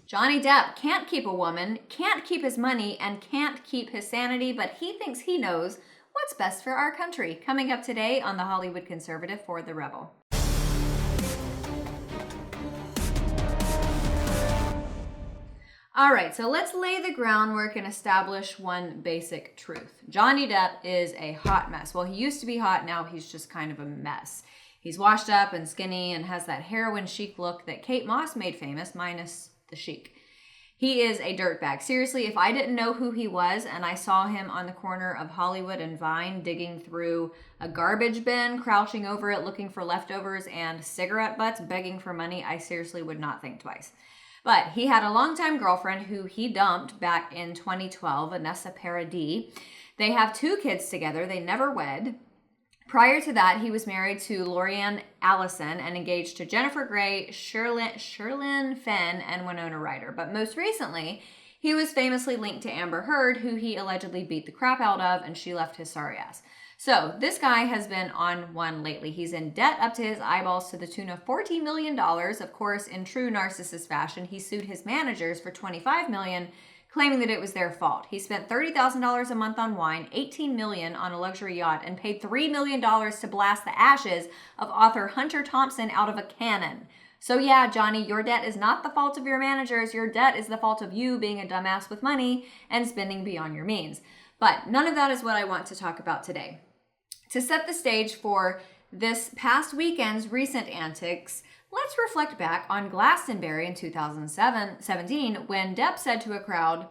Johnny Depp can't keep a woman, can't keep his money, and can't keep his sanity, but he thinks he knows what's best for our country. Coming up today on The Hollywood Conservative for The Rebel. All right, so let's lay the groundwork and establish one basic truth. Johnny Depp is a hot mess. Well, he used to be hot, now he's just kind of a mess. He's washed up and skinny and has that heroin chic look that Kate Moss made famous, minus the chic. He is a dirtbag. Seriously, if I didn't know who he was and I saw him on the corner of Hollywood and Vine digging through a garbage bin, crouching over it, looking for leftovers and cigarette butts, begging for money, I seriously would not think twice. But he had a longtime girlfriend who he dumped back in 2012, Vanessa Paradis. They have 2 kids together. They never wed. Prior to that, he was married to Lorianne Allison and engaged to Jennifer Grey, Sherilyn Fenn, and Winona Ryder. But most recently, he was famously linked to Amber Heard, who he allegedly beat the crap out of, and she left his sorry ass. So this guy has been on one lately. He's in debt up to his eyeballs to the tune of $14 million. Of course, in true narcissist fashion, he sued his managers for $25 million, claiming that it was their fault. He spent $30,000 a month on wine, $18 million on a luxury yacht, and paid $3 million to blast the ashes of author Hunter Thompson out of a cannon. So yeah, Johnny, your debt is not the fault of your managers. Your debt is the fault of you being a dumbass with money and spending beyond your means. But none of that is what I want to talk about today. To set the stage for this past weekend's recent antics, let's reflect back on Glastonbury in 2017 when Depp said to a crowd,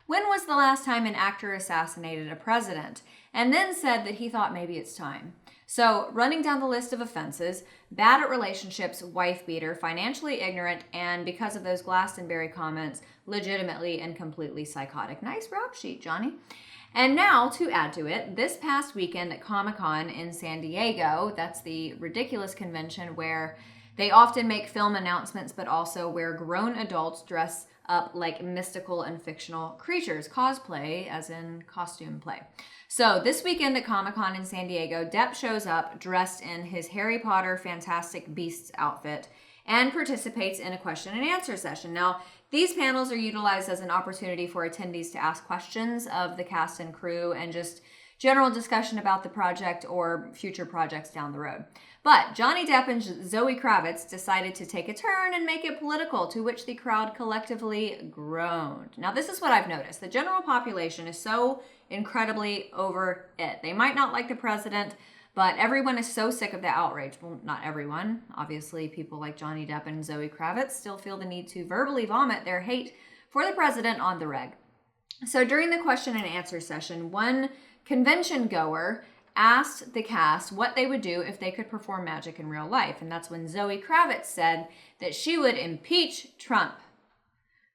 "When was the last time an actor assassinated a president?" And then said that he thought maybe it's time. So, running down the list of offenses: bad at relationships, wife beater, financially ignorant, and because of those Glastonbury comments, legitimately and completely psychotic. Nice rap sheet, Johnny. And now, to add to it, this past weekend at ComicCon in San Diego, that's the ridiculous convention where they often make film announcements, but also where grown adults dress up like mystical and fictional creatures, cosplay as in costume play. So this weekend at Comic-Con in San Diego, Depp shows up dressed in his Harry Potter Fantastic Beasts outfit and participates in a question and answer session. Now, these panels are utilized as an opportunity for attendees to ask questions of the cast and crew and just general discussion about the project or future projects down the road. But Johnny Depp and Zoe Kravitz decided to take a turn and make it political, to which the crowd collectively groaned. Now, this is what I've noticed. The general population is so incredibly over it. They might not like the president, but everyone is so sick of the outrage. Well, not everyone. Obviously, people like Johnny Depp and Zoe Kravitz still feel the need to verbally vomit their hate for the president on the reg. So during the question and answer session, one convention goer asked the cast what they would do if they could perform magic in real life. And that's when Zoe Kravitz said that she would impeach Trump.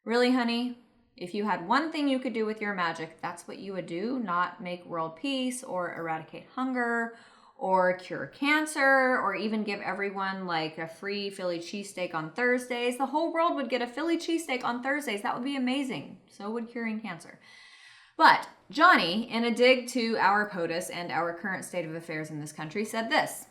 Really, honey? If you had one thing you could do with your magic, that's what you would do, not make world peace or eradicate hunger or cure cancer, or even give everyone like a free Philly cheesesteak on Thursdays. The whole world would get a Philly cheesesteak on Thursdays. That would be amazing. So would curing cancer. But Johnny, in a dig to our POTUS and our current state of affairs in this country, said this.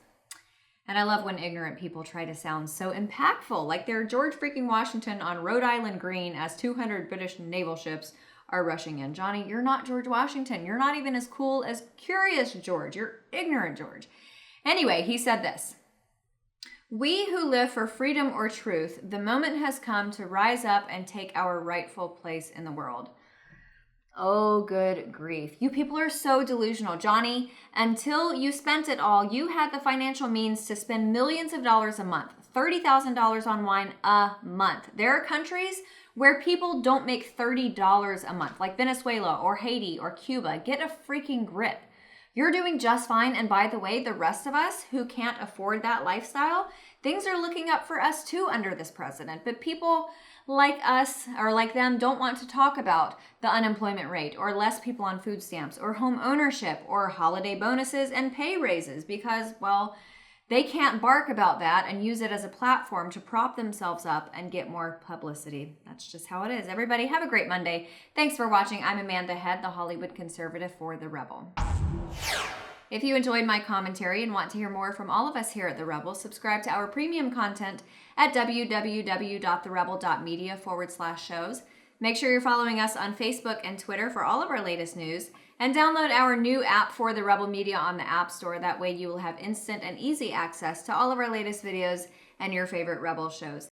And I love when ignorant people try to sound so impactful, like they're George freaking Washington on Rhode Island Green as 200 British naval ships are rushing in. Johnny, you're not George Washington. You're not even as cool as Curious George. You're ignorant George. Anyway, he said this. "We who live for freedom or truth, the moment has come to rise up and take our rightful place in the world." Oh, good grief. You people are so delusional. Johnny, until you spent it all, you had the financial means to spend millions of dollars a month, $30,000 on wine a month. There are countries where people don't make $30 a month, like Venezuela or Haiti or Cuba. Get a freaking grip. You're doing just fine. And by the way, the rest of us who can't afford that lifestyle, things are looking up for us too under this president. But people like us or like them don't want to talk about the unemployment rate or less people on food stamps or home ownership or holiday bonuses and pay raises because, well, they can't bark about that and use it as a platform to prop themselves up and get more publicity. That's just how it is. Everybody, have a great Monday. Thanks for watching. I'm Amanda Head, the Hollywood Conservative for The Rebel. If you enjoyed my commentary and want to hear more from all of us here at The Rebel, subscribe to our premium content at www.therebel.media/shows. Make sure you're following us on Facebook and Twitter for all of our latest news, and download our new app for The Rebel Media on the App Store. That way you will have instant and easy access to all of our latest videos and your favorite Rebel shows.